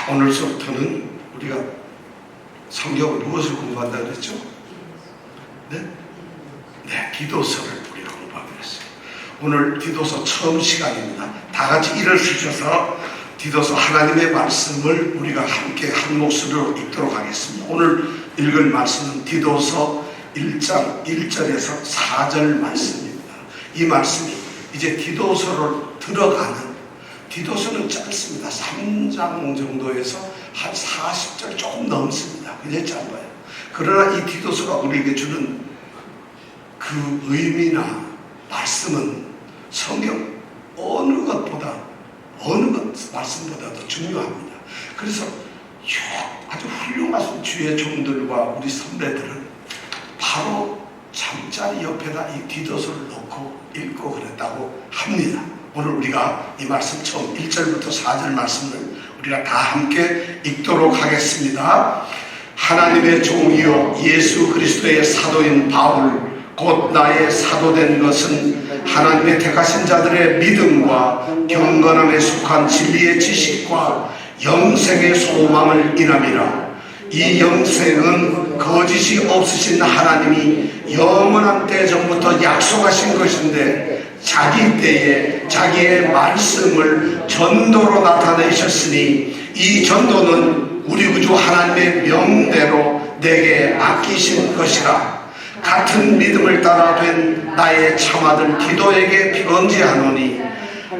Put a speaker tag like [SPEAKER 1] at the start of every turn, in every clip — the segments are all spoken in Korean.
[SPEAKER 1] 오늘서부터는 우리가 성경을 무엇을 공부한다 그랬죠? 네? 네, 디도서를 우리가 공부하기로 했어요. 오늘 디도서 처음 시간입니다. 다 같이 일어서셔서 디도서 하나님의 말씀을 우리가 함께 한 목소리로 읽도록 하겠습니다. 오늘 읽을 말씀은 디도서 1장 1절에서 4절 말씀입니다. 이 말씀이 이제 디도서를 들어가는, 디도서는 짧습니다. 3장 정도에서 한 40절 조금 넘습니다. 굉장히 짧아요. 그러나 이 디도서가 우리에게 주는 그 의미나 말씀은 성경 어느 말씀보다도 중요합니다. 그래서 아주 훌륭하신 주의 종들과 우리 선배들은 바로 잠자리 옆에다 이 디도서를 놓고 읽고 그랬다고 합니다. 오늘 우리가 이 말씀 처음 1절부터 4절 말씀을 우리가 다 함께 읽도록 하겠습니다. 하나님의 종이요 예수 그리스도의 사도인 바울 곧 나의 사도된 것은 하나님의 택하신 자들의 믿음과 경건함에 속한 진리의 지식과 영생의 소망을 인함이라. 이 영생은 거짓이 없으신 하나님이 영원한 때 전부터 약속하신 것인데 자기 때에 자기의 말씀을 전도로 나타내셨으니 이 전도는 우리 구주 하나님의 명대로 내게 맡기신 것이라. 같은 믿음을 따라 된 나의 참아들 디도에게 편지하노니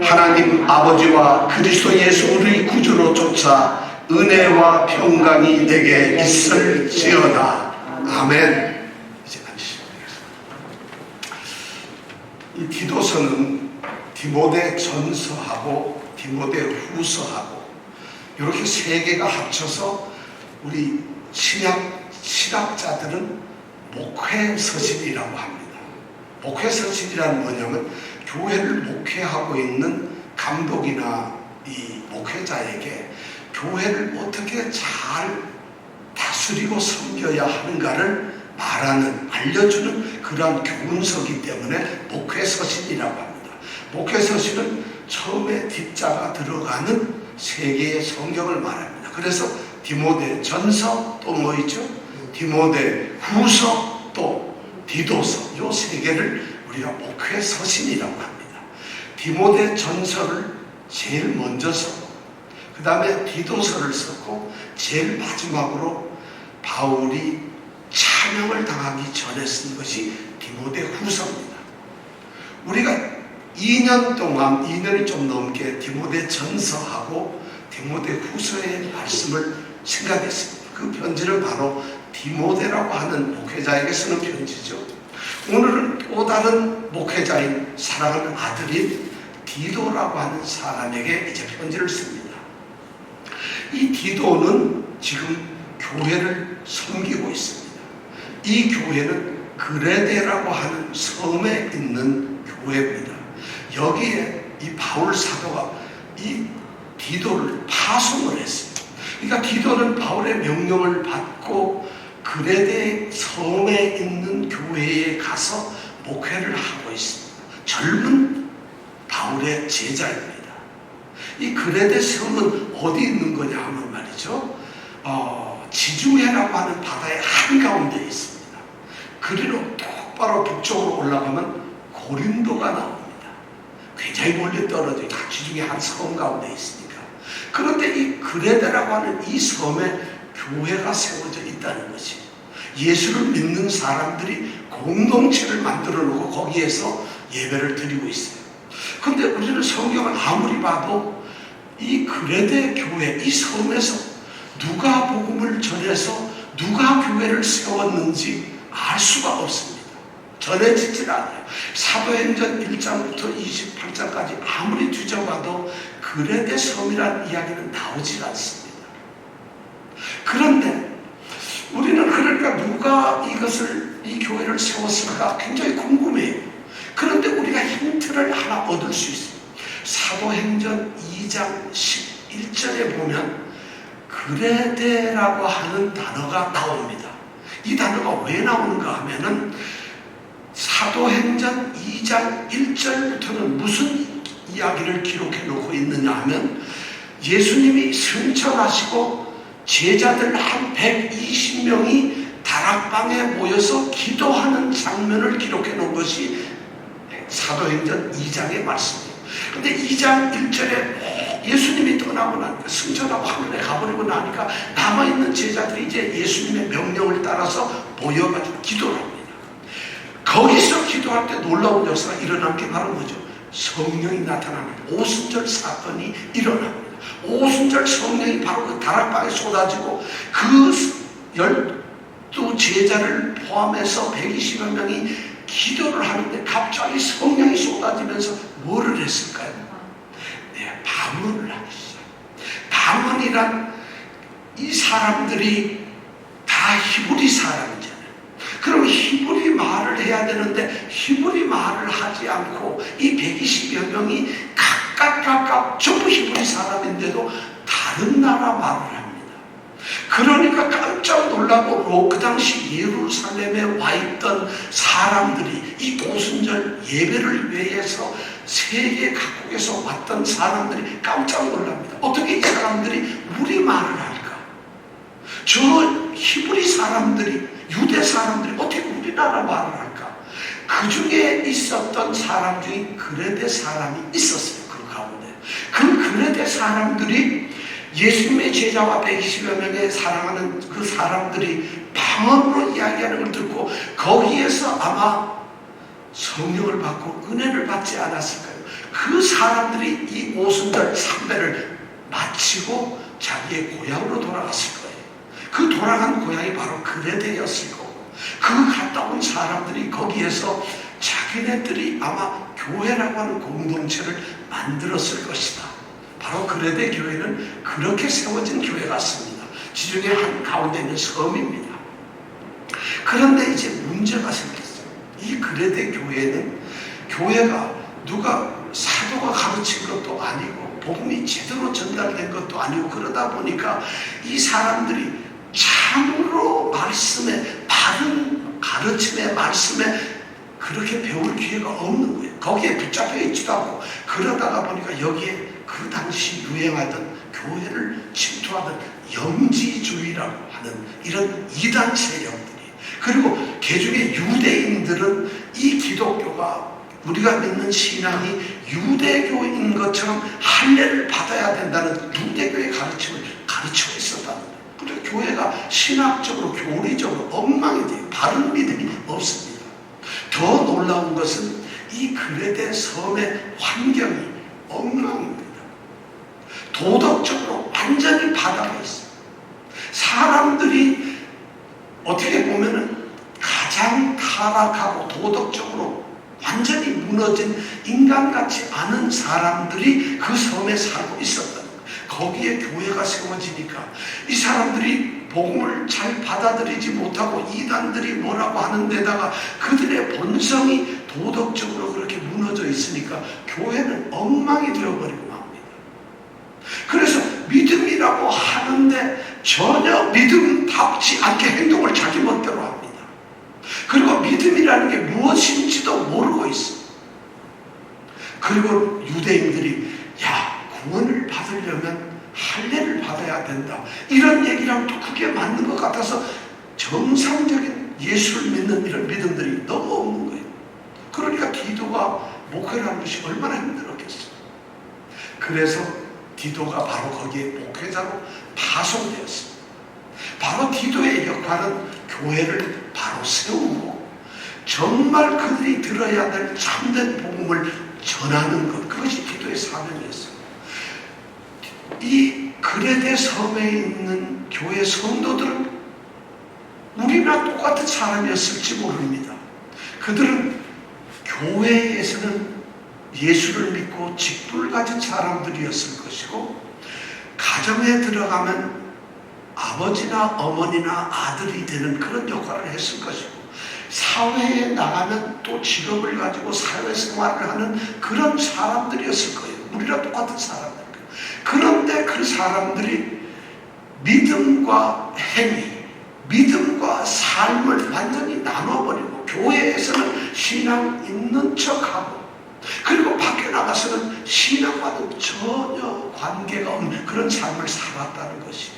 [SPEAKER 1] 하나님 아버지와 그리스도 예수 우리 구주로 쫓아 은혜와 평강이 내게 있을지어다. 아멘. 이제 이 디도서는 디모데 전서하고 디모데 후서하고 이렇게 세 개가 합쳐서 우리 신학자들은 목회서신이라고 합니다. 목회서신이란 뭐냐면 교회를 목회하고 있는 감독이나 이 목회자에게 교회를 어떻게 잘 다스리고 섬겨야 하는가를 말하는, 알려주는 그러한 교훈서이기 때문에 목회서신이라고 합니다. 목회서신은 처음에 뒷자가 들어가는 세 개의 성경을 말합니다. 그래서 디모데 전서 또 뭐 있죠? 디모데 후서 또 디도서, 이 세 개를 우리가 목회서신이라고 합니다. 디모데 전서를 제일 먼저 썼고 그 다음에 디도서를 썼고 제일 마지막으로 바울이 찬양을 당하기 전에 쓴 것이 디모데 후서입니다. 우리가 2년이 좀 넘게 디모데 전서하고 디모데 후서의 말씀을 생각했습니다. 그 편지는 바로 디모데라고 하는 목회자에게 쓰는 편지죠. 오늘은 또 다른 목회자인 사랑하는 아들인 디도라고 하는 사람에게 이제 편지를 씁니다. 이 디도는 지금 교회를 섬기고 있습니다. 이 교회는 그레데라고 하는 섬에 있는 교회입니다. 여기에 이 바울 사도가 이 디도를 파송을 했습니다. 그러니까 디도는 바울의 명령을 받고 그레데 섬에 있는 교회에 가서 목회를 하고 있습니다. 젊은 바울의 제자입니다. 이 그레데 섬은 어디 있는 거냐 하면 말이죠. 지중해라고 하는 바다의 한가운데 있습니다. 그리로 똑바로 북쪽으로 올라가면 고린도가 나옵니다. 굉장히 멀리 떨어져 다 지중해 한 섬 가운데 있으니까. 그런데 이 그레데라고 하는 이 섬에 교회가 세워져 있다는 것이, 예수를 믿는 사람들이 공동체를 만들어 놓고 거기에서 예배를 드리고 있어요. 그런데 우리는 성경을 아무리 봐도 이 그레데 교회, 이 섬에서 누가 복음을 전해서 누가 교회를 세웠는지 알 수가 없습니다. 전해지질 않아요. 사도행전 1장부터 28장까지 아무리 뒤져봐도 그레데 섬이라는 이야기는 나오질 않습니다. 그런데 우리는 그러니까 누가 이 교회를 세웠을까 굉장히 궁금해요. 그런데 우리가 힌트를 하나 얻을 수 있어요. 사도행전 2장 11절에 보면 그레데라고 하는 단어가 나옵니다. 이 단어가 왜 나오는가 하면은 사도행전 2장 1절부터는 무슨 이야기를 기록해 놓고 있느냐 하면 예수님이 승천하시고 제자들 한 120명이 다락방에 모여서 기도하는 장면을 기록해 놓은 것이 사도행전 2장의 말씀이에요. 근데 2장 1절에 예수님이 떠나고 나니까, 승천하고 하늘에 가버리고 나니까 남아있는 제자들이 이제 예수님의 명령을 따라서 모여가지고 기도를 합니다. 거기서 기도할 때 놀라운 역사가 일어난 게 바로 뭐죠? 성령이 나타나는 오순절 사건이 일어납니다. 오순절 성령이 바로 그 다락방에 쏟아지고 그 12 제자를 포함해서 120여 명이 기도를 하는데 갑자기 성령이 쏟아지면서 뭐를 했을까요? 네, 방언을 하기 시작. 방언이란 이 사람들이 다 히브리 사람이잖아요. 그럼 히브리 말을 해야 되는데 히브리 말을 하지 않고 이 120여 명이 각각 전부 히브리 사람인데도 다른 나라 말을 합니다. 그러니까 깜짝 놀라고 그 당시 예루살렘에 와 있던 사람들이, 이 오순절 예배를 위해서 세계 각국에서 왔던 사람들이 깜짝 놀랍니다. 어떻게 이 사람들이 우리 말을 할까? 저 히브리 사람들이, 유대 사람들이 어떻게 우리나라 말을 할까? 그 중에 있었던 사람 중에 그레데 사람이 있었어요. 그 가운데. 그 그레데 사람들이 예수님의 제자와 120여 명의 사랑하는 그 사람들이 방언으로 이야기하는 걸 듣고 거기에서 아마 성령을 받고 은혜를 받지 않았을까요? 그 사람들이 이 오순절 삼배를 마치고 자기의 고향으로 돌아갔을 거예요. 그 돌아간 고향이 바로 그레데였을 거고, 그 갔다 온 사람들이 거기에서 자기네들이 아마 교회라고 하는 공동체를 만들었을 것이다. 바로 그레데 교회는 그렇게 세워진 교회 같습니다. 지중해 한 가운데 있는 섬입니다. 그런데 이제 문제가 생겼어요. 이 그레데 교회는, 교회가 누가 사도가 가르친 것도 아니고 복음이 제대로 전달된 것도 아니고, 그러다 보니까 이 사람들이 참으로 말씀에, 바른 가르침의 말씀에 그렇게 배울 기회가 없는 거예요. 거기에 붙잡혀 있지도 않고, 그러다가 보니까 여기에 그 당시 유행하던 교회를 침투하던 영지주의라고 하는 이런 이단 세력들이, 그리고 개중에 유대인들은 이 기독교가, 우리가 믿는 신앙이 유대교인 것처럼 할례를 받아야 된다는 유대교의 가르침을 가르치고 있었다는 거예요. 그런데 교회가 신학적으로, 교리적으로 엉망이 돼요. 바른 믿음이 없습니다. 더 놀라운 것은 이 그레데 섬의 환경이 엉망입니다. 도덕적으로 완전히 바닥에 있어요. 사람들이 어떻게 보면은 가장 타락하고 도덕적으로 완전히 무너진 인간 같지 않은 사람들이 그 섬에 살고 있었던 거예요. 거기에 교회가 세워지니까 이 사람들이 복음을 잘 받아들이지 못하고 이단들이 뭐라고 하는 데다가 그들의 본성이 도덕적으로 그렇게 무너져 있으니까 교회는 엉망이 되어버리고 맙니다. 그래서 믿음이라고 하는데 전혀 믿음답지 않게 행동을 자기 멋대로 합니다. 그리고 믿음이라는 게 무엇인지도 모르고 있어요. 그리고 유대인들이 구원을 받으려면 할례를 받아야 된다, 이런 얘기를 하면 또 그게 맞는 것 같아서 정상적인 예수를 믿는 이런 믿음들이 너무 없는 거예요. 그러니까 디도가 목회를 하는 것이 얼마나 힘들었겠어요. 그래서 디도가 바로 거기에 목회자로 파송되었습니다. 바로 디도의 역할은 교회를 바로 세우고 정말 그들이 들어야 될 참된 복음을 전하는 것, 그것이 디도의 사명이었어요. 이 그레데 섬에 있는 교회 성도들은 우리나 똑같은 사람이었을지 모릅니다. 그들은 교회에서는 예수를 믿고 직분을 가진 사람들이었을 것이고, 가정에 들어가면 아버지나 어머니나 아들이 되는 그런 역할을 했을 것이고, 사회에 나가면 또 직업을 가지고 사회생활을 하는 그런 사람들이었을 거예요. 우리랑 똑같은 사람들. 그런데 그 사람들이 믿음과 행위, 믿음과 삶을 완전히 나눠버리고 교회에서는 신앙 있는 척하고 그리고 밖에 나가서는 신앙과는 전혀 관계가 없는 그런 삶을 살았다는 것이에요.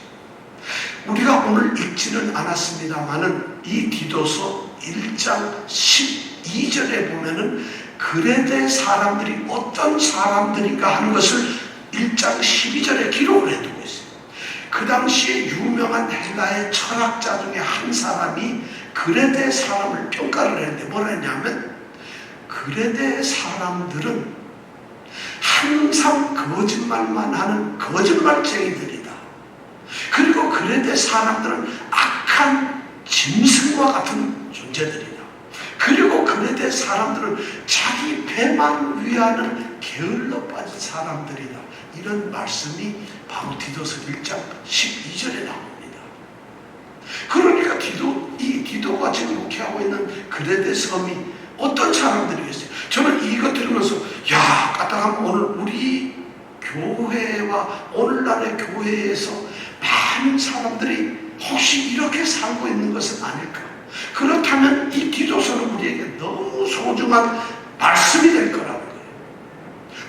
[SPEAKER 1] 우리가 오늘 읽지는 않았습니다만은 이 디도서 1장 12절에 보면은 그레데 사람들이 어떤 사람들인가 하는 것을 1장 12절에 기록을 해두고 있어요. 그 당시에 유명한 헬라의 철학자 중에 한 사람이 그레데 사람을 평가를 했는데 뭐라 했냐면, 그레데 사람들은 항상 거짓말만 하는 거짓말쟁이들이다. 그리고 그레데 사람들은 악한 짐승과 같은 존재들이다. 그리고 그레데 사람들은 자기 배만 위하는 게을러 빠진 사람들이다. 이런 말씀이 바로 디도서 1장 12절에 나옵니다. 그러니까 이 디도가 지금 목회하고 있는 그레데 섬이 어떤 사람들이겠어요? 저는 이거 들으면서 까딱하면 오늘 우리 교회와 오늘날의 교회에서 많은 사람들이 혹시 이렇게 살고 있는 것은 아닐까? 그렇다면 이 디도서는 우리에게 너무 소중한 말씀이 될 거라는 거예요.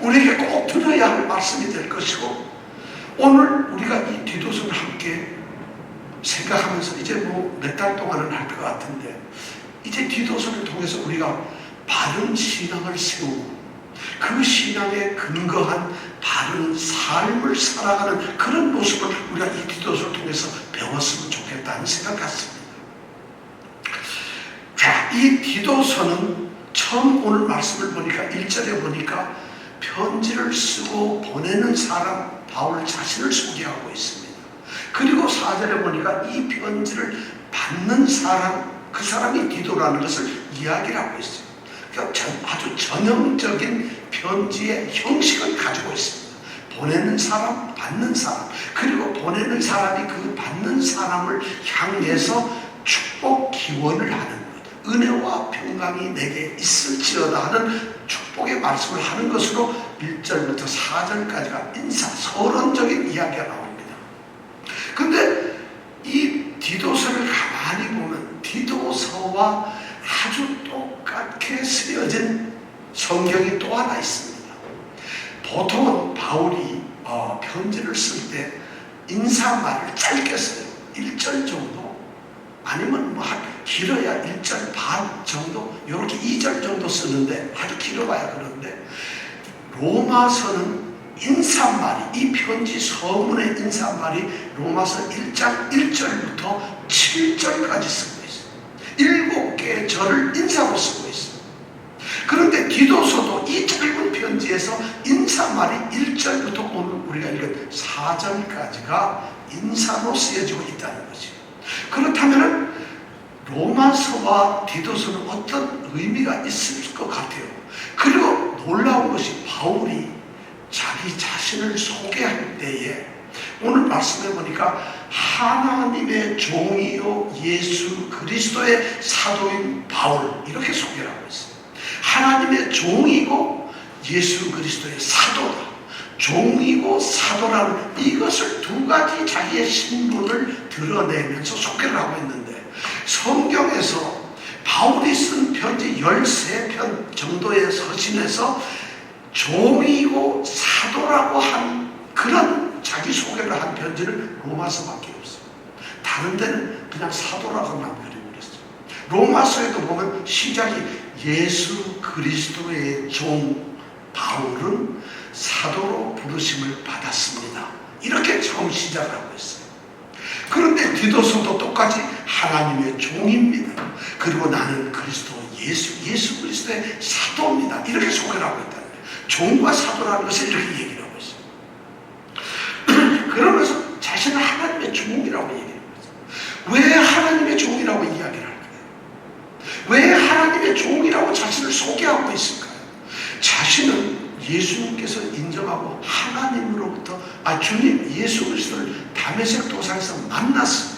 [SPEAKER 1] 우리에게 꼭 들어야 할 말씀이 될 것이고, 오늘 우리가 이 디도서를 함께 생각하면서 이제 몇 달 동안은 할 것 같은데, 이제 디도서를 통해서 우리가 바른 신앙을 세우고 그 신앙에 근거한 바른 삶을 살아가는 그런 모습을 우리가 이 디도서를 통해서 배웠으면 좋겠다는 생각 같습니다. 자, 이 디도서는 처음 오늘 말씀을 보니까 1절에 보니까 편지를 쓰고 보내는 사람 바울 자신을 소개하고 있습니다. 그리고 4절에 보니까 이 편지를 받는 사람, 그 사람이 디도라는 것을 이야기를 하고 있어요. 그러니까 아주 전형적인 편지의 형식을 가지고 있습니다. 보내는 사람, 받는 사람, 그리고 보내는 사람이 그 받는 사람을 향해서 축복 기원을 하는 것, 은혜와 평강이 내게 있을지어다 하는 축복의 말씀을 하는 것으로 1절부터 4절까지가 서론적인 이야기가 나옵니다. 그런데 이 디도서를 가만히 보면 디도서와 아주 똑같게 쓰여진 성경이 또 하나 있습니다. 보통은 바울이 편지를 쓸 때 인사말을 짧게 써요. 1절 정도, 아니면 길어야 1절 반 정도, 이렇게 2절 정도 쓰는데, 아주 길어봐야 그런데, 로마서는 인사말이, 이 편지 서문의 인사말이 로마서 1장 1절부터 7절까지 쓰고 있어요. 7개의 절을 인사로 쓰고 있어요. 그런데 디도서도 이 짧은 편지에서 인사말이 1절부터 오늘 우리가 읽은 4절까지가 인사로 쓰여지고 있다는 거죠. 그렇다면 로마서와 디도서는 어떤 의미가 있을 것 같아요. 그리고 놀라운 것이 바울이 자기 자신을 소개할 때에 오늘 말씀해 보니까 하나님의 종이요 예수 그리스도의 사도인 바울, 이렇게 소개를 하고 있어요. 하나님의 종이고 예수 그리스도의 사도다. 종이고 사도라는 이것을 두 가지 자기의 신분을 드러내면서 소개를 하고 있는데, 성경에서 바울이 쓴 편지 13편 정도의 서신에서 종이고 사도라고 한 그런 자기소개를 한 편지는 로마서밖에 없어요. 다른 데는 그냥 사도라고만 그려버렸어요. 로마서에도 보면 시작이 예수 그리스도의 종 바울은 사도로 부르심을 받았습니다. 이렇게 처음 시작을 하고 있어요. 그런데 디도서도 똑같이 하나님의 종입니다. 그리고 나는 그리스도 예수 그리스도의 사도입니다. 이렇게 소개를 하고 있다는 거예요. 종과 사도라는 것을 이렇게 얘기를 하고 있어요. 그러면서 자신은 하나님의 종이라고 얘기를 하고 있어요. 왜 하나님의 종이라고 이야기를 할까요? 왜 하나님의 종이라고 자신을 소개하고 있을까요? 자신은 예수님께서 인정하고 하나님으로부터 주님 예수 그리스도를 다메섹 도상에서 만났어요.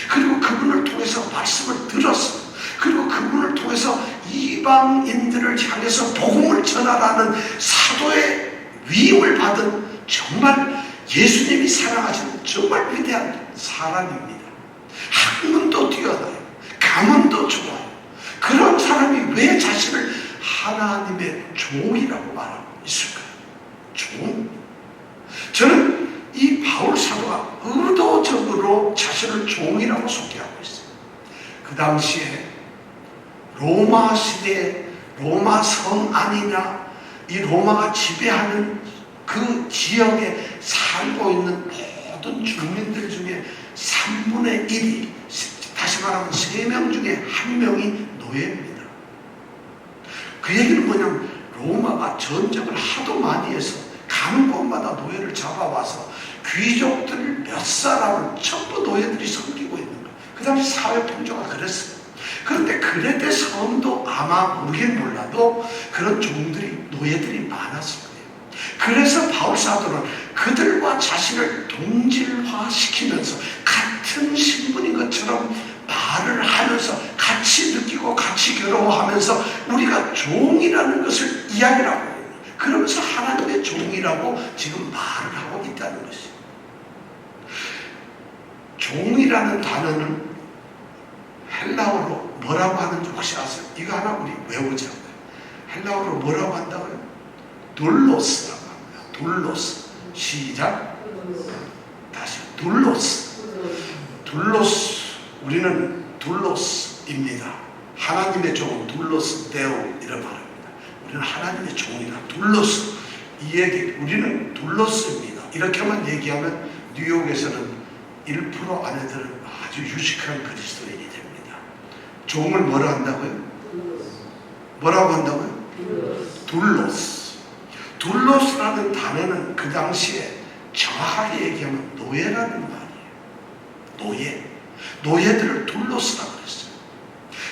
[SPEAKER 1] 그리고 그분을 통해서 말씀을 들었어요. 그리고 그분을 통해서 이방인들을 향해서 복음을 전하라는 사도의 위임을 받은 정말 예수님이 사랑하시는 정말 위대한 사람입니다. 학문도 뛰어나요. 가문도 좋아요. 그런 사람이 왜 자신을 하나님의 종이라고 말하고 있을까요? 종? 저는 이 바울 사도가 의도적으로 자신을 종이라고 소개하고 있어요. 그 당시에 로마 시대에 로마 성 안이나 이 로마가 지배하는 그 지역에 살고 있는 모든 주민들 중에 3분의 1이, 다시 말하면 3명 중에 1명이 노예입니다. 그 얘기는 뭐냐면 로마가 전쟁을 하도 많이 해서 가는 곳마다 노예를 잡아와서 귀족들 몇 사람을 전부 노예들이 섬기고 있는 거예요. 그 당시 사회 풍조가 그랬어요. 그런데 그레데 섬도 아마 모르긴 몰라도 그런 종들이, 노예들이 많았을 거예요. 그래서 바울 사도는 그들과 자신을 동질화시키면서 같은 신분인 것처럼 말을 하면서 같이 느끼고 같이 괴로워하면서 우리가 종이라는 것을 이야기를 하고 있는 거예요. 그러면서 하나님의 종이라고 지금 말을 하고 있다는 것이에요. 종이라는 단어는 헬라어로 뭐라고 하는지 혹시 아세요? 이거 하나 우리 외우자고요. 헬라어로 뭐라고 한다고요? 둘로스라고 합니다. 둘로스. 시작. 다시 둘로스. 둘로스. 우리는 둘로스입니다. 하나님의 종은 둘로스 데오 이런 말입니다. 우리는 하나님의 종이라. 둘로스. 이 얘기, 우리는 둘로스입니다. 이렇게만 얘기하면 뉴욕에서는 1% 안에들은 아주 유식한 그리스도인이 됩니다. 종을 뭐라 한다고요? 뭐라고 한다고요? 둘로스. 둘로스라는 단어는 그 당시에 정확하게 얘기하면 노예라는 말이에요. 노예. 노예들을 둘로스라고 그랬어요.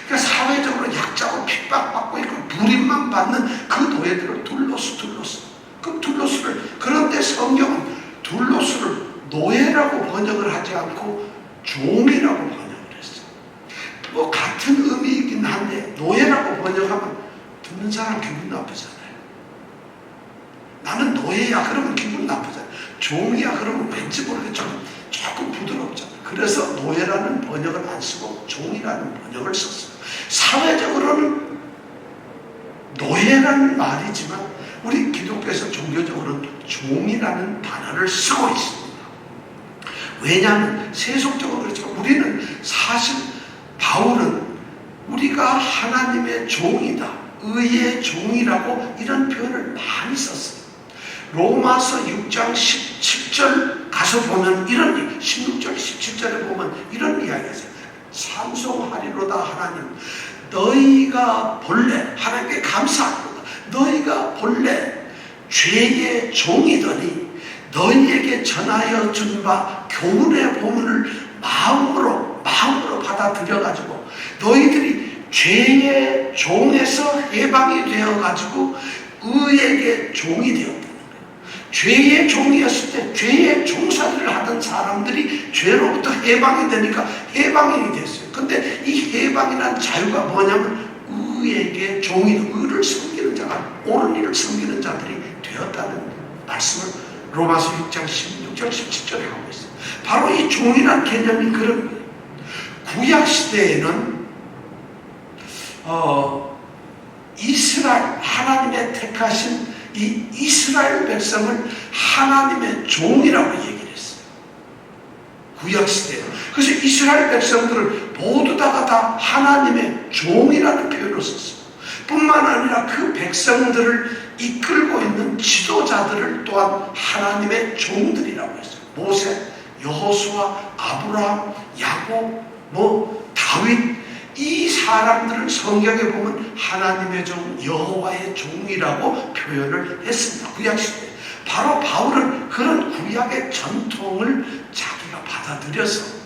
[SPEAKER 1] 그러니까 사회적으로 약자고 핍박받고 있고 불임만 받는 그 노예들을 둘로스. 그 둘로스를, 그런데 성경은 둘로스를 노예라고 번역을 하지 않고 종이라고 번역을 했어요. 뭐 같은 의미이긴 한데 노예라고 번역하면 듣는 사람 기분 나쁘잖아요. 나는 노예야 그러면 기분 나쁘잖아요. 종이야 그러면 왠지 모르게 조금 부드럽잖아요. 그래서 노예라는 번역을 안 쓰고 종이라는 번역을 썼어요. 사회적으로는 노예라는 말이지만 우리 기독교에서 종교적으로는 종이라는 단어를 쓰고 있습니다. 왜냐하면 세속적으로 그렇지만 우리는 사실 바울은 우리가 하나님의 종이다, 의의 종이라고 이런 표현을 많이 썼어요. 로마서 6장 17절 가서 보면 이런 16절 17절에 보면 이런 이야기가 있어요. 찬송하리로다 하나님, 너희가 본래 하나님께 감사하리로다. 너희가 본래 죄의 종이더니 너희에게 전하여 준 바 교훈의 보문을 마음으로 받아들여가지고 너희들이 죄의 종에서 해방이 되어가지고 의에게 종이 되었다는 거예요. 죄의 종이었을 때 죄의 종사들을 하던 사람들이 죄로부터 해방이 되니까 해방인이 됐어요. 근데 이 해방이란 자유가 뭐냐면 의에게 종이, 의를 섬기는 자가, 옳은 일을 섬기는 자들이 되었다는 말씀을 로마서 6장 16절 17절에 하고 있어요. 바로 이 종이란 개념이 그런 거예요. 구약시대에는 이스라엘, 하나님의 택하신 이 이스라엘 백성을 하나님의 종이라고 얘기를 했어요. 구약시대에. 그래서 이스라엘 백성들을 모두 다 하나님의 종이라는 표현을 썼어요. 뿐만 아니라 그 백성들을 이끌고 있는 지도자들을 또한 하나님의 종들이라고 했어요. 모세, 여호수아, 아브라함, 야곱, 다윗, 이 사람들을 성경에 보면 하나님의 종, 여호와의 종이라고 표현을 했습니다. 구약시대에. 바로 바울은 그런 구약의 전통을 자기가 받아들여서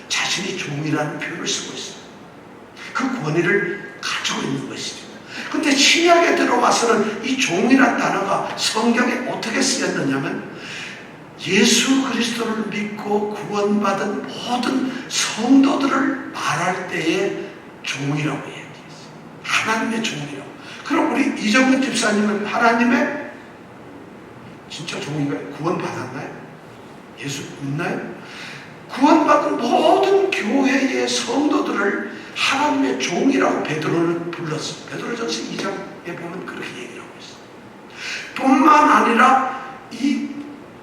[SPEAKER 1] 자신이 종이라는 표현을 쓰고 있어요. 그 권위를 가지고 있는 것이죠. 근데 신약에 들어와서는 이 종이란 단어가 성경에 어떻게 쓰였느냐면 예수 그리스도를 믿고 구원받은 모든 성도들을 말할 때에 종이라고 얘기했어요. 하나님의 종이라고. 그럼 우리 이정근 집사님은 하나님의 진짜 종인가요? 구원받았나요? 예수 믿나요? 구원받은 모든 교회의 성도들을 하나님의 종이라고 베드로를 불렀어요. 베드로전서 2장에 보면 그렇게 얘기를 하고 있어요. 뿐만 아니라 이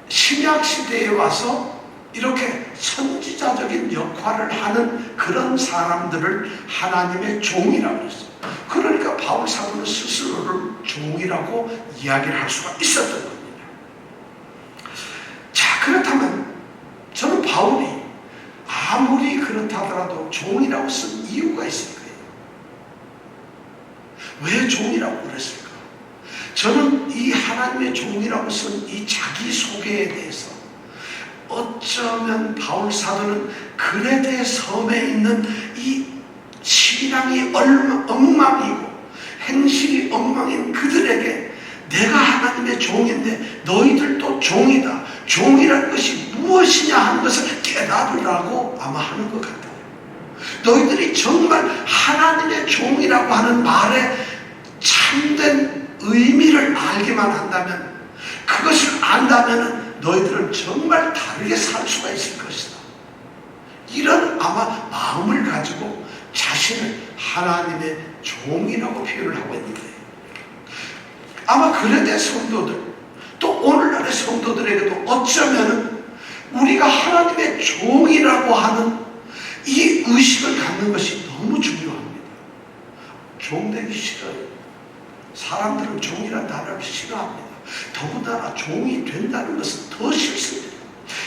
[SPEAKER 1] 신약시대에 와서 이렇게 선지자적인 역할을 하는 그런 사람들을 하나님의 종이라고 했어요. 그러니까 바울 사도는 스스로를 종이라고 이야기를 할 수가 있었던 겁니다. 자, 그렇다면 저는 바울이 아무리 그렇다 하더라도 종이라고 쓴 이유가 있을 거예요. 왜 종이라고 그랬을까? 저는 이 하나님의 종이라고 쓴 이 자기소개에 대해서 어쩌면 바울 사도는 그레데 섬에 있는 이 신앙이 엉망이고 행실이 엉망인 그들에게 내가 하나님의 종인데 너희들도 종이다. 종이라는 것이 무엇이냐 하는 것을 깨달으라고 아마 하는 것 같아요. 너희들이 정말 하나님의 종이라고 하는 말에 참된 의미를 알기만 한다면, 그것을 안다면 너희들은 정말 다르게 살 수가 있을 것이다. 이런 아마 마음을 가지고 자신을 하나님의 종이라고 표현을 하고 있는 거예요. 아마 그레데 성도들, 또 오늘날의 성도들에게도 어쩌면 우리가 하나님의 종이라고 하는 이 의식을 갖는 것이 너무 중요합니다. 종되기 싫어요. 사람들은 종이라는 단어를 싫어합니다. 더군다나 종이 된다는 것은 더 싫습니다.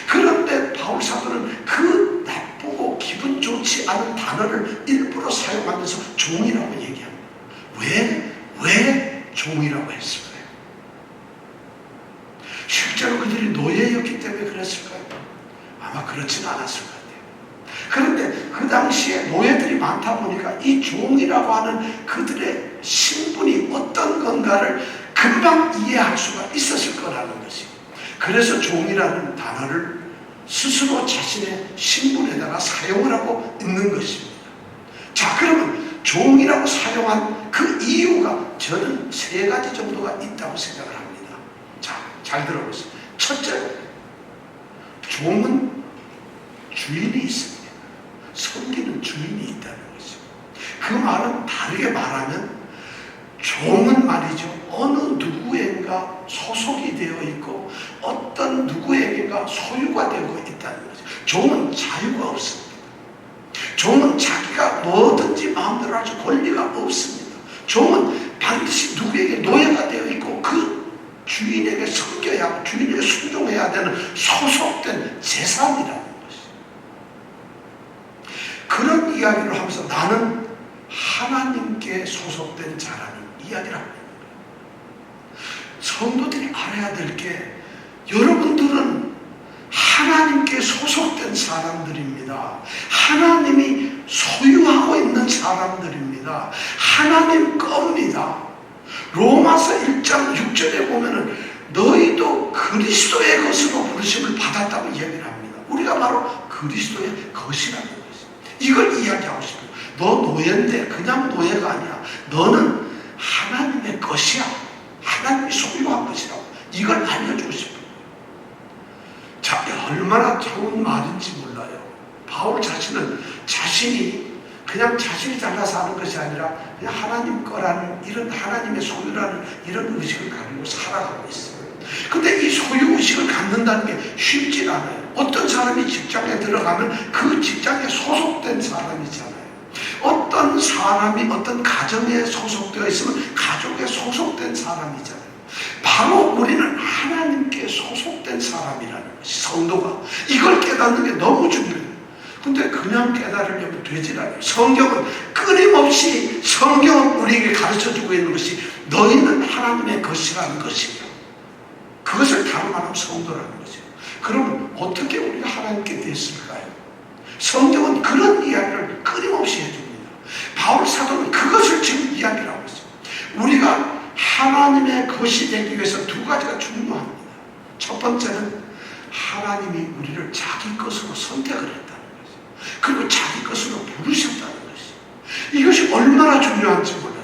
[SPEAKER 1] 그런데 바울 사도는 그 나쁘고 기분 좋지 않은 단어를 일부러 사용하면서 종이라고 얘기합니다. 왜 종이라고 했을까요? 실제로 그들이 노예였기 때문에 그랬을까요? 아마 그렇지는 않았을 것 같아요. 그런데 그 당시에 노예들이 많다 보니까 이 종이라고 하는 그들의 신분이 어떤 건가를 금방 이해할 수가 있었을 거라는 것이고, 그래서 종이라는 단어를 스스로 자신의 신분에다가 사용을 하고 있는 것입니다. 자, 그러면 종이라고 사용한 그 이유가 저는 세 가지 정도가 있다고 생각을 합니다. 자, 잘 들어보세요. 첫째로, 종은 주인이 있습니다. 섬기는 주인이 있다는 것이죠. 그 말은 다르게 말하면 종은 말이죠, 어느 누구에게가 소속이 되어 있고 어떤 누구에게가 소유가 되고 있다는 거죠. 종은 자유가 없습니다. 종은 자기가 뭐든지 마음대로 할 수 권리가 없습니다. 종은 반드시 누구에게 노예가 되어 있고 그 주인에게 섬겨야 하고 주인에게 순종해야 되는 소속된 재산이라는 것이죠. 그런 이야기를 하면서 나는 하나님께 소속된 자라는 이야기를 합니다. 성도들이 알아야 될 게, 여러분들은 하나님께 소속된 사람들입니다. 하나님이 소유하고 있는 사람들입니다. 하나님 겁니다. 로마서 1장 6절에 보면은 너희도 그리스도의 것으로 부르심을 받았다고 이야기를 합니다. 우리가 바로 그리스도의 것이라는 것입니다. 이걸 이야기하고 싶어요. 너 노예인데 그냥 노예가 아니야. 너는 하나님의 것이야. 하나님이 소유한 것이라고. 이걸 알려주고 싶어요. 자, 얼마나 좋은 말인지 몰라요. 바울 자신은 자신이 그냥 자신이 잘나서 하는 것이 아니라 그냥 하나님 거라는 이런 하나님의 소유라는 이런 의식을 가지고 살아가고 있어요. 근데 이 소유의식을 갖는다는 게 쉽지 않아요. 어떤 사람이 직장에 들어가면 그 직장에 소속된 사람이잖아요. 어떤 사람이 어떤 가정에 소속되어 있으면 가족에 소속된 사람이잖아요. 바로 우리는 하나님께 소속된 사람이라는 것이, 성도가 이걸 깨닫는 게 너무 중요해요. 근데 그냥 깨달으려면 되질 않아요. 성경은 끊임없이 성경은 우리에게 가르쳐주고 있는 것이 너희는 하나님의 것이라는 것이에요. 그것을 다름 안 하면 성도라는 거죠. 그럼 어떻게 우리가 하나님께 됐을까요? 성경은 그런 이야기를 끊임없이 해줍니다. 바울 사도는 그것을 지금 이야기를 하고 있어요. 우리가 하나님의 것이 되기 위해서 두 가지가 중요합니다. 첫 번째는 하나님이 우리를 자기 것으로 선택을 했다는 거죠. 그리고 자기 것으로 부르셨다는 것이죠. 이것이 얼마나 중요한지 몰라요.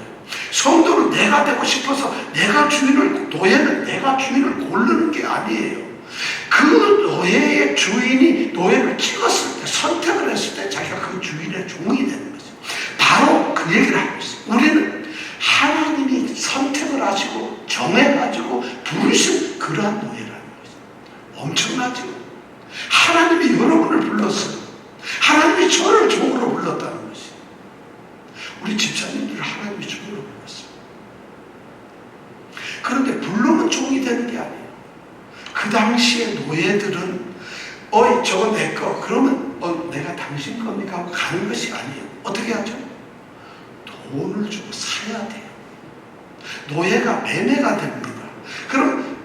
[SPEAKER 1] 성도는 내가 되고 싶어서 내가 주인을, 노예는 내가 주인을 고르는 게 아니에요. 그 노예의 주인이 노예를 찍었을 때, 선택을 했을 때 자기가 그 주인의 종이 되는 거죠. 저거 내 거. 그러면 내가 당신 겁니까? 하고 가는 것이 아니에요. 어떻게 하죠? 돈을 주고 사야 돼요. 노예가 매매가 됩니다. 그럼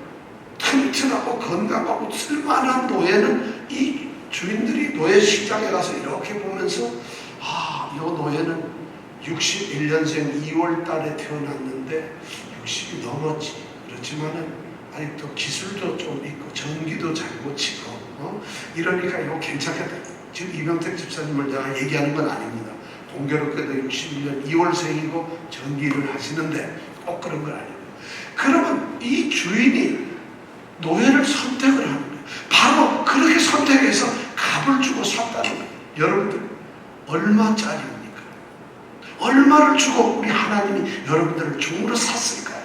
[SPEAKER 1] 튼튼하고 건강하고 쓸만한 노예는 이 주인들이 노예 시장에 가서 이렇게 보면서 이 노예는 61년생 2월 달에 태어났는데 60이 넘었지. 그렇지만은 아직도 기술도 좀 있고 전기도 잘 못 치고 이러니까 이거 괜찮겠다. 지금 이병택 집사님을 내가 얘기하는 건 아닙니다. 공교롭게도 61년 2월생이고 전기를 하시는데 꼭 그런 건 아니에요. 그러면 이 주인이 노예를 선택을 하는 거예요. 바로 그렇게 선택해서 값을 주고 샀다는 거예요. 여러분들 얼마짜리입니까? 얼마를 주고 우리 하나님이 여러분들을 종으로 샀을까요?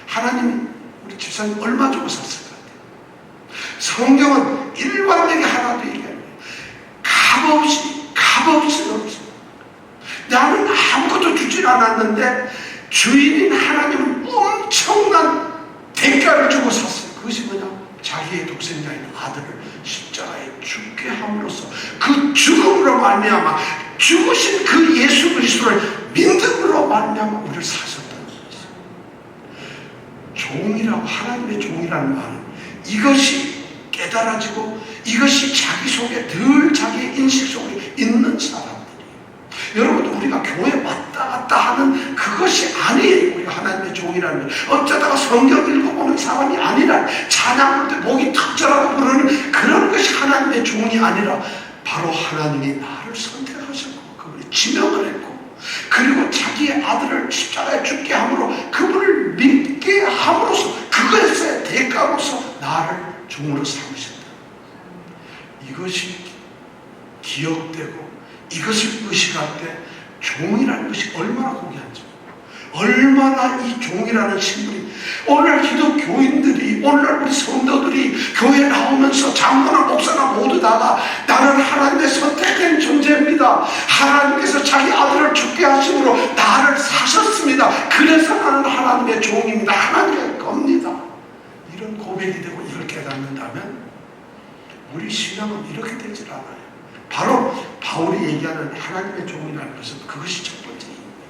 [SPEAKER 1] 하나님이 우리 집사님 얼마 주고 샀을 것 같아요? 성경은 일관되게 하나도 얘기하는 거예요. 값없이 없어. 나는 아무것도 주질 않았는데 주인인 하나님은 엄청난 대가를 주고 샀어요. 그것이 뭐냐? 자기의 독생자인 아들을 십자가에 죽게 함으로써 그 죽음으로 말미암아 죽으신 그 예수 그리스도를 믿음으로 말미암아 우리를 사셨다는 것이죠. 종이라고, 하나님의 종이라는 말은 이것이 깨달아지고 이것이 자기 속에 늘 자기의 인식 속에 있는 사람들이에요. 여러분, 우리가 교회 왔다 갔다 하는 그것이 아니에요. 우리가 하나님의 종이라는 건 어쩌다가 성경 읽어보는 사람이 아니라 찬양 부를 때 목이 턱절하고 부르는 그런 것이 하나님의 종이 아니라 바로 하나님이 나를 선택하셨고 그분이 지명을 했고 그리고 자기의 아들을 십자가에 죽게 함으로 그분을 믿게 함으로써 그것의 대가로서 나를 종으로 삼으셨다. 이것이 기억되고 이것을 의식할 때 종이라는 것이 얼마나 고귀한지, 얼마나 이 종이라는 신분이 오늘 기독교인들이, 오늘 우리 성도들이 교회에 나오면서 장로나 목사나 모두 다가 나는 하나님의 선택된 존재입니다. 하나님께서 자기 아들을 죽게 하심으로 나를 사셨습니다. 그래서 나는 하나님의 종입니다. 하나님의 겁니다. 이런 고백이 되고 이걸 깨닫는다면 우리 신앙은 이렇게 되질 않아요. 바로 바울이 얘기하는 하나님의 종이라는 것은 그것이 첫 번째 이유입니다.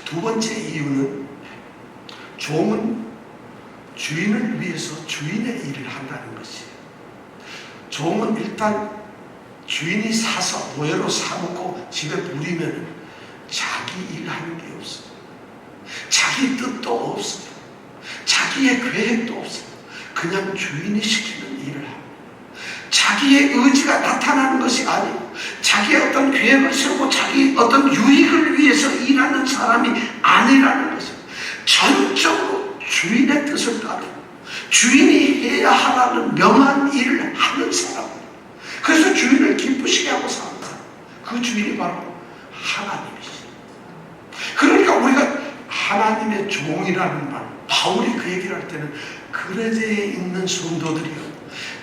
[SPEAKER 1] 두 번째 이유는 종은 주인을 위해서 주인의 일을 한다는 것이에요. 종은 일단 주인이 사서 노예로 사놓고 집에 부리면 자기 일하는 게 없어요. 자기 뜻도 없어요. 자기의 계획도 없어요. 그냥 주인이 시키는 일을 합니다. 자기의 의지가 나타나는 것이 아니고 자기의 어떤 계획을 세우고 자기 어떤 유익을 위해서 일하는 사람이 아니라는 것입니다. 전적으로 주인의 뜻을 따르고 주인이 해야 하라는 명한 일을 하는 사람입니다. 그래서 주인을 기쁘시게 하고 사는 사람, 그 주인이 바로 하나님이시죠. 그러니까 우리가 하나님의 종이라는 말, 바울이 그 얘기를 할 때는 그레데에 있는 성도들이요,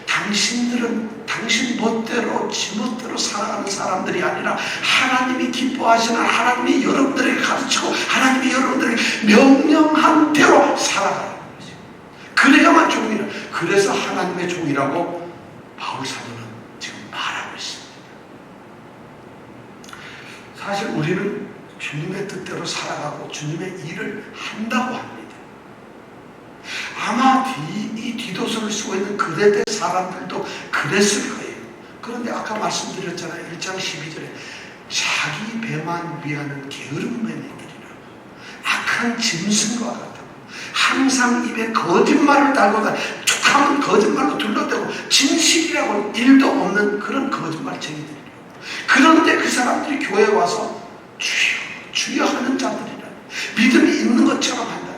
[SPEAKER 1] 당신들은 당신 멋대로 지멋대로 살아가는 사람들이 아니라 하나님이 기뻐하시는, 하나님이 여러분들에게 가르치고 하나님이 여러분들에게 명령한 대로 살아가는 것이죠. 그래야만 종이라. 그래서 하나님의 종이라고 바울 사도는 지금 말하고 있습니다. 사실 우리는 주님의 뜻대로 살아가고 주님의 일을 한다고 합니다. 아마 이 디도서를 쓰고 있는 그레데 사람들도 그랬을 거예요. 그런데 아까 말씀드렸잖아요. 1장 12절에 자기 배만 위하는 게으름맨이니라. 악한 짐승과 같다고. 항상 입에 거짓말을 달고 툭하면 거짓말로 둘러대고 진실이라고 일도 없는 그런 거짓말쟁이들이에요. 그런데 그 사람들이 교회에 와서 주여 주여 하는 자들이라. 믿음이 있는 것처럼 한다.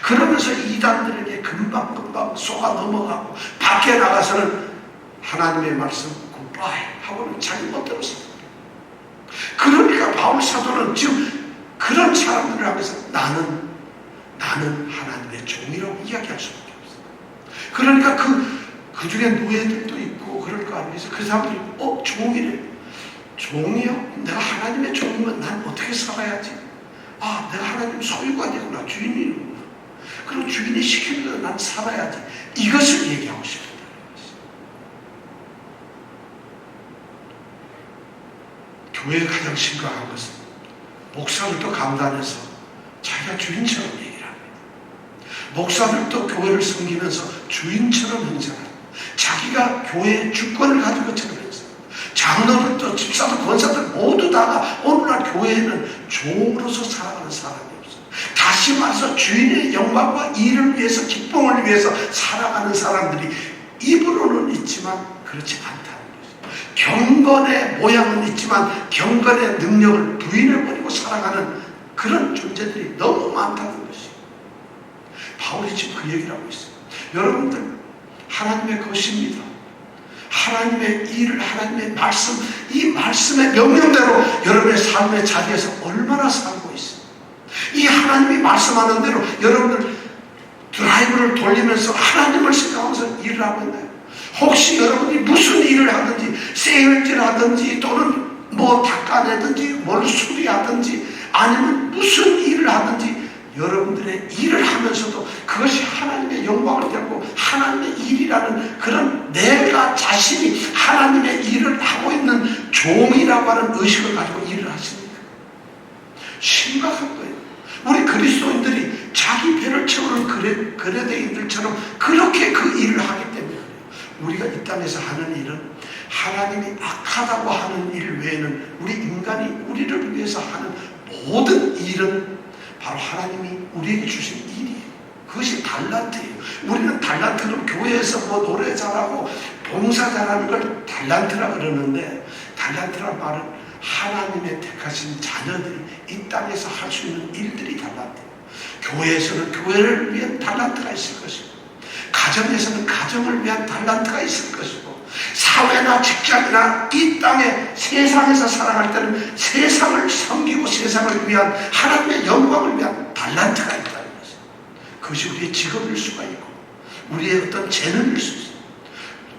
[SPEAKER 1] 그러면서 이단들에게 금방금방 속아 넘어가고 밖에 나가서는 하나님의 말씀 굿바이 하고는 자기 멋대로 삽니다. 그러니까 바울 사도는 지금 그런 사람들을 향해서 나는 하나님의 종이라고 이야기할 수밖에 없어요. 그러니까 그 중에 노예들도 있고 그럴 거 아니겠어요. 그 사람들이 종이래. 종이요? 내가 하나님의 종이면 난 어떻게 살아야지? 내가 하나님 소유가 되구나. 주인이구나. 그럼 주인이 시키는 대로 난 살아야지. 이것을 얘기하고 싶다는 것이죠. 교회의 가장 심각한 것은 목사들도 강단에서 자기가 주인처럼 얘기를 합니다. 목사들도 교회를 섬기면서 주인처럼 행세합니다. 자기가 교회의 주권을 가지고 처럼 행세합니다. 장로들도 집사도 권사들 모두 다가 오늘날 교회에는 종으로서 살아가는 사람이 없어요. 다시 말해서 주인의 영광과 일을 위해서 기쁨을 위해서 살아가는 사람들이 입으로는 있지만 그렇지 않다는 것이죠. 경건의 모양은 있지만 경건의 능력을 부인해버리고 살아가는 그런 존재들이 너무 많다는 것이에요. 바울이 지금 그 얘기를 하고 있어요. 여러분들 하나님의 것입니다. 하나님의 일을, 하나님의 말씀, 이 말씀의 명령대로 여러분의 삶의 자리에서 얼마나 살고 있어요. 이 하나님이 말씀하는 대로 여러분들 드라이브를 돌리면서 하나님을 생각하면서 일을 하고 있나요? 혹시 여러분이 무슨 일을 하든지 세일즈를 하든지 또는 뭐 닦아내든지 뭘 수리하든지 아니면 무슨 일을 하든지 여러분들의 일을 하면서도 그것이 하나님의 영광을 되고 하나님의 일이라는 그런 내가 자신이 하나님의 일을 하고 있는 종이라고 하는 의식을 가지고 일을 하십니까? 심각한 거예요. 우리 그리스도인들이 자기 배를 채우는 그레데인들처럼 그렇게 그 일을 하기 때문에 그래요. 우리가 이 땅에서 하는 일은 하나님이 악하다고 하는 일 외에는 우리 인간이 우리를 위해서 하는 모든 일은 바로 하나님이 우리에게 주신 일이에요. 그것이 달란트예요. 우리는 달란트는 교회에서 뭐 노래 잘하고 봉사 잘하는 걸 달란트라 그러는데 달란트란 말은 하나님의 택하신 자녀들이 이 땅에서 할 수 있는 일들이 달란트예요. 교회에서는 교회를 위한 달란트가 있을 것이고 가정에서는 가정을 위한 달란트가 있을 것이고 사회나 직장이나 이 땅에 세상에서 살아갈 때는 세상을 섬기고 세상을 위한 하나님의 영광을 위한 달란트가 있다는 것이죠. 그것이 우리의 직업일 수가 있고 우리의 어떤 재능일 수 있어요.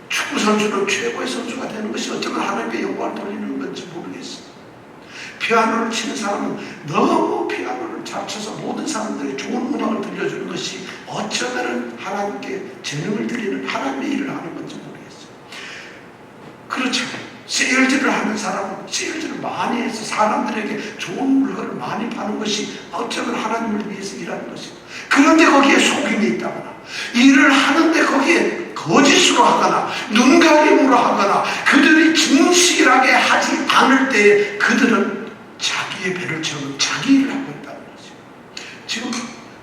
[SPEAKER 1] 축구선수는 최고의 선수가 되는 것이 어쩌면 하나님의 영광을 돌리는 건지 모르겠어요. 피아노를 치는 사람은 너무 피아노를 잘 쳐서 모든 사람들이 좋은 음악을 들려주는 것이 어쩌면 하나님께 재능을 드리는 하나님의 일을 하는 건지 모르겠어요. 그렇죠. 세일즈를 하는 사람은 세일즈를 많이 해서 사람들에게 좋은 물건을 많이 파는 것이 어쩌면 하나님을 위해서 일하는 것이고 그런데 거기에 속임이 있다거나 일을 하는데 거기에 거짓으로 하거나 눈가림으로 하거나 그들이 진실하게 하지 않을 때에 그들은 자기의 배를 채우는 자기 일을 하고 있다는 거죠. 지금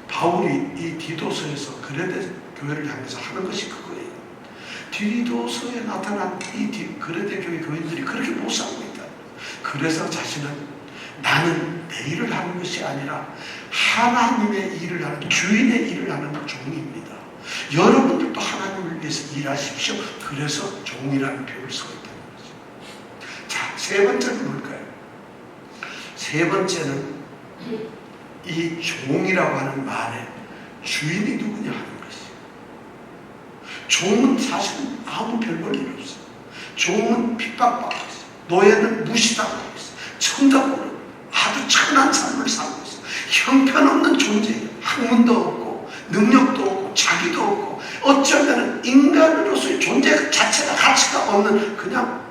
[SPEAKER 1] 바울이 이 디도서에서 그레데 교회를 향해서 하는 것이 그거예요. 디도서에 나타난 이 그레데 교회 교인들이 그렇게 못 살고 있다. 그래서 자신은 나는 내 일을 하는 것이 아니라 하나님의 일을 하는 주인의 일을 하는 종입니다. 여러분들도 하나님을 위해서 일하십시오. 그래서 종이라는 표현을 쓰고 있다는 거죠. 자, 세 번째는 뭘까요? 세 번째는 이 종이라고 하는 말에 주인이 누구냐 하는 것이에요. 종은 사실은 아무 별 볼 일 없어요. 종은 핍박받고 있어요. 노예는 무시당하고 있어요. 천덕으로 아주 천한 삶을 살고 있어요. 형편없는 존재예요. 학문도 없고 능력도 없고 자기도 없고 어쩌면 인간으로서의 존재 자체가 가치가 없는 그냥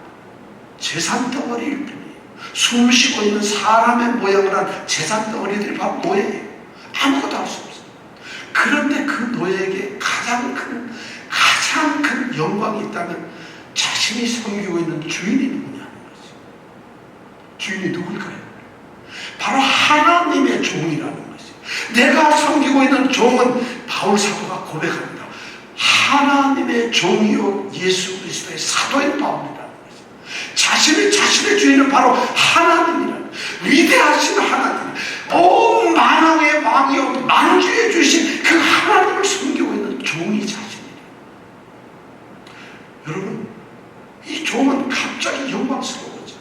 [SPEAKER 1] 재산덩어리일 뿐이에요. 숨쉬고 있는 사람의 모양을 한 재산덩어리들이 바로 노예예요. 아무것도 할 수 없어요. 그런데 그 노예에게 가장 큰 영광이 있다면 자신이 섬기고 있는 주인이 누구냐는 거죠. 주인이 누굴까요? 바로 하나님의 종이라는 거죠. 내가 섬기고 있는 종은 바울 사도가 고백합니다. 하나님의 종이요 예수 그리스도의 사도인 바울이라는 거죠. 자신의 주인은 바로 하나님이라는 위대하신 하나님, 온 만왕의 왕이요 만주에 주신 그 하나님을 섬기고 있는 종이 자신이에요. 여러분, 이 종은 갑자기 영광스러워져.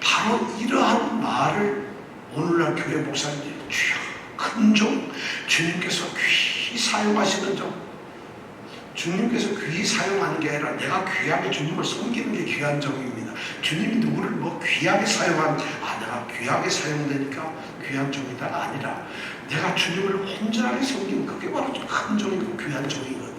[SPEAKER 1] 바로 이러한 말을 오늘날 교회 목사님들이 주여 큰 종, 주님께서 귀히 사용하시는 종, 주님께서 귀히 사용하는 게 아니라 내가 귀하게 주님을 섬기는 게 귀한 종입니다. 주님이 누구를 뭐 귀하게 사용하는, 내가 귀하게 사용되니까 귀한 종이다가 아니라 내가 주님을 온전하게 섬기는 그게 바로 큰 종이고 귀한 종이거든요.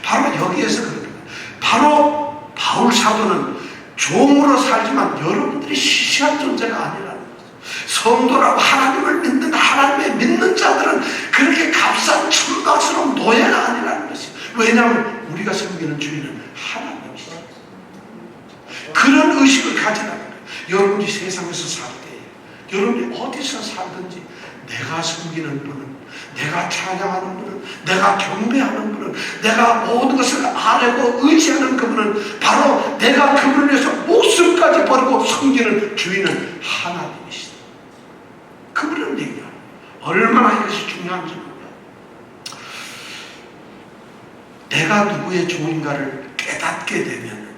[SPEAKER 1] 바로 여기에서 그럽니다. 바로 바울 사도는 종으로 살지만 여러분들이 시시한 존재가 아니라는 거죠. 성도라고 하나님을 믿는, 하나님의 믿는 자들은 그렇게 값싼 천박스러운 노예가 아니라는 것이죠. 왜냐하면 우리가 섬기는 주인은 하나님이시죠. 그런 의식을 가지라는 거예요. 여러분이 세상에서 살 때, 여러분이 어디서 살든지 내가 섬기는 분은, 내가 찬양하는 분은, 내가 경배하는 분은, 내가 모든 것을 아뢰고 의지하는 그분은 바로 내가 그분을 위해서 목숨까지 버리고 섬기는 주인은 하나님이시다. 그분은 얘기야. 얼마나 이것이 중요한지 몰라. 내가 누구의 종인가를 깨닫게 되면,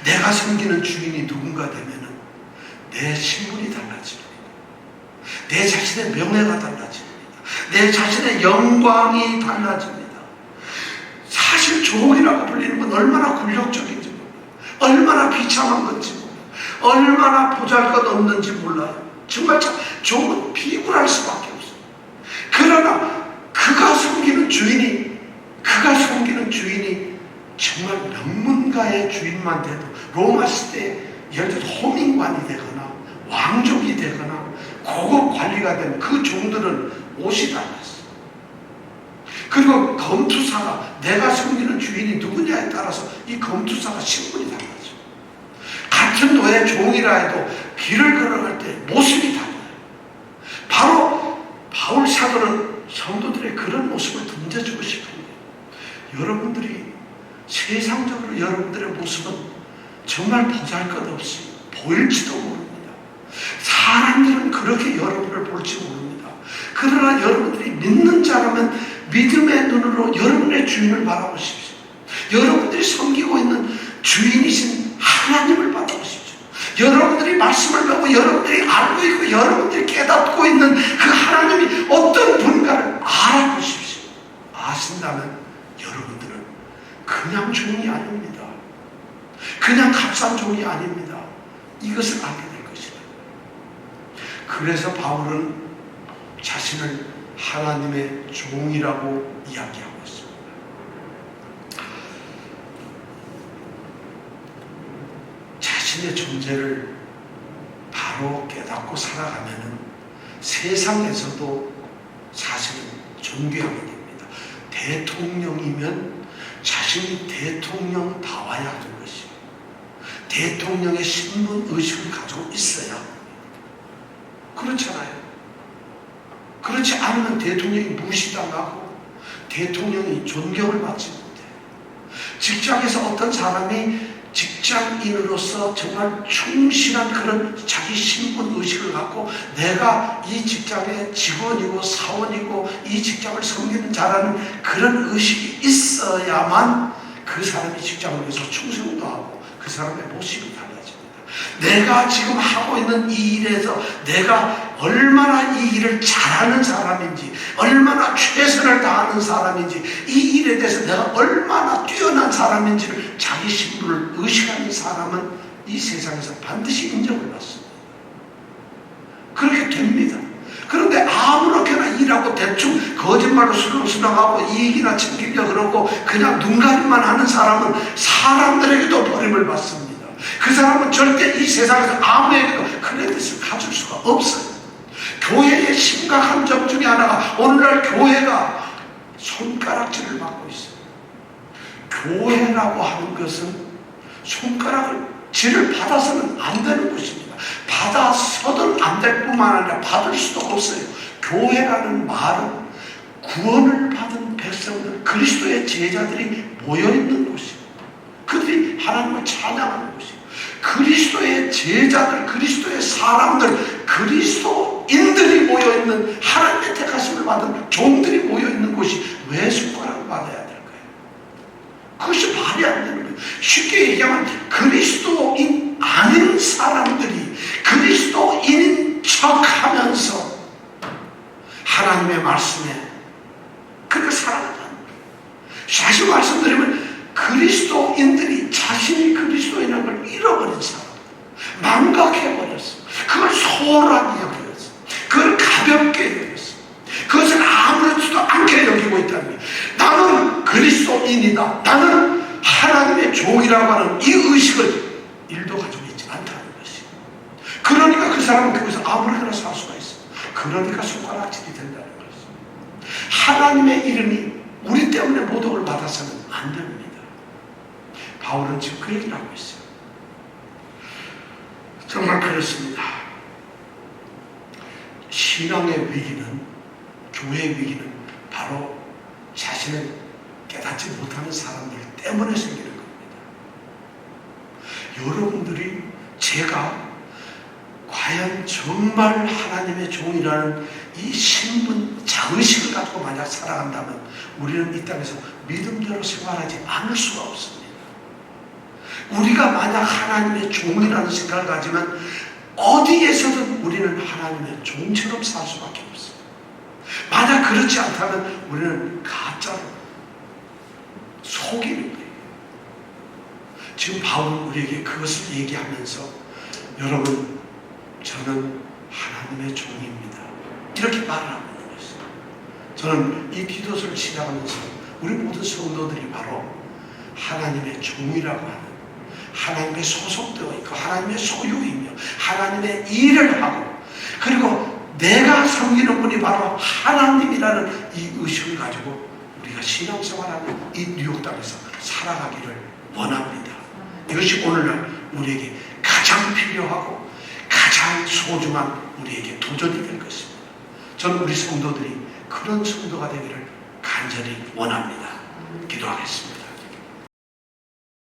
[SPEAKER 1] 내가 섬기는 주인이 누군가 되면 내 신분이 달라집니다. 내 자신의 명예가 달라집니다. 내 자신의 영광이 달라집니다. 사실 종이라고 불리는 건 얼마나 굴욕적인지 몰라요. 얼마나 비참한 건지 몰라요. 얼마나 보잘것없는지 몰라요. 정말 종은 비굴할 수밖에 없어요. 그러나 그가 섬기는 주인이 정말 명문가의 주인만 돼도, 로마 시대에 예를 들어 호민관이 되거나 왕족이 되거나 고급 관리가 된 그 종들은 옷이 달랐어. 그리고 검투사가, 내가 섬기는 주인이 누구냐에 따라서 이 검투사가 신분이 달라져. 같은 노예 종이라 해도 길을 걸어갈 때 모습이 달라요. 바로 바울 사도는 성도들의 그런 모습을 던져주고 싶은 거예요. 여러분들이 세상적으로 여러분들의 모습은 정말 보잘것없이 보일지도 모릅니다. 사람들은 그렇게 여러분을 볼지 모릅니다. 그러나 여러분들이 믿는 자라면 믿음의 눈으로 여러분의 주인을 바라보십시오. 여러분들이 섬기고 있는 주인이신 하나님을 바라보십시오. 여러분들이 말씀을 배우고 여러분들이 알고 있고 여러분들이 깨닫고 있는 그 하나님이 어떤 분인가를 알아보십시오. 아신다면 여러분들은 그냥 종이 아닙니다. 그냥 값싼 종이 아닙니다. 이것을 알게 될 것이다. 그래서 바울은 자신을 하나님의 종이라고 이야기하고 있습니다. 자신의 존재를 바로 깨닫고 살아가면 세상에서도 사실은 존귀하게 됩니다. 대통령이면 자신이 대통령다워야 하는 것이고, 대통령의 신분 의식을 가지고 있어야 합니다. 그렇잖아요. 그렇지 않으면 대통령이 무시당하고 대통령이 존경을 받지 못해요. 직장에서 어떤 사람이 직장인으로서 정말 충실한 그런 자기 신분 의식을 갖고 내가 이 직장의 직원이고 사원이고 이 직장을 섬기는 자라는 그런 의식이 있어야만 그 사람이 직장을 위해서 충성도 하고 그 사람의 모습이 달라집니다. 내가 지금 하고 있는 이 일에서 내가 얼마나 이 일을 잘하는 사람인지, 얼마나 최선을 다하는 사람인지, 이 일에 대해서 내가 얼마나 뛰어난 사람인지를 자기 신분을 의식하는 사람은 이 세상에서 반드시 인정을 받습니다. 그렇게 됩니다. 그런데 아무렇게나 일하고 대충 거짓말로 술렁술렁하고 이익이나 챙기려 그러고 그냥 눈가림만 하는 사람은 사람들에게도 버림을 받습니다. 그 사람은 절대 이 세상에서 아무에게도 크레딧을 가질 수가 없어요. 교회의 심각한 점 중에 하나가 오늘날 교회가 손가락질을 받고 있어요. 교회라고 하는 것은 손가락을 질을 받아서는 안 되는 곳입니다. 받아서는 안 될 뿐만 아니라 받을 수도 없어요. 교회라는 말은 구원을 받은 백성들, 그리스도의 제자들이 모여있는 곳이에요. 그들이 하나님을 찬양하는 곳이에요. 그리스도의 제자들, 그리스도의 사람들, 그리스도인들이 모여있는, 하나님의 택하심을 받은 종들이 모여있는 곳이 왜 손가락을 받아야 될까요? 그것이 말이 안 되는 거예요. 쉽게 얘기하면 그리스도인 아닌 사람들이 그리스도인인 척하면서 하나님의 말씀에 그렇게 살아가는 거예요. 다시 말씀드리면 그리스도인들이 자신이 그리스도인이라는 걸 잃어버린 사람, 망각해버렸어. 그걸 소홀하게 여겼어. 그걸 가볍게 여겼어. 그것을 아무렇지도 않게 여기고 있다는 거예요. 나는 그리스도인이다, 나는 하나님의 종이라고 하는 이 의식을 일도 가지고 있지 않다는 것이. 그러니까 그 사람은 거기서 아무렇게나 살 수가 있어. 그러니까 손가락질이 된다는 것이. 하나님의 이름이 우리 때문에 모독을 받아서는 안 됩니다. 바울은 지금 그 얘기를 하고 있어요. 정말 그렇습니다. 신앙의 위기는, 교회의 위기는 바로 자신을 깨닫지 못하는 사람들 때문에 생기는 겁니다. 여러분들이, 제가 과연 정말 하나님의 종이라는 이 신분, 자의식을 가지고 만약 살아간다면 우리는 이 땅에서 믿음대로 생활하지 않을 수가 없습니다. 우리가 만약 하나님의 종이라는 생각을 가지면 어디에서든 우리는 하나님의 종처럼 살 수밖에 없어요. 만약 그렇지 않다면 우리는 가짜로 속이는 거예요. 지금 바울은 우리에게 그것을 얘기하면서 여러분, 저는 하나님의 종입니다, 이렇게 말을 하고 있는 것이죠. 저는 이 기도서를 시작하면서 우리 모든 성도들이 바로 하나님의 종이라고 하는, 하나님의 소속되어 있고 하나님의 소유이며 하나님의 일을 하고, 그리고 내가 섬기는 분이 바로 하나님이라는 이 의식을 가지고 우리가 신앙생활하는 이 뉴욕 땅에서 살아가기를 원합니다. 이것이 오늘날 우리에게 가장 필요하고 가장 소중한 우리에게 도전이 될 것입니다. 저는 우리 성도들이 그런 성도가 되기를 간절히 원합니다. 기도하겠습니다.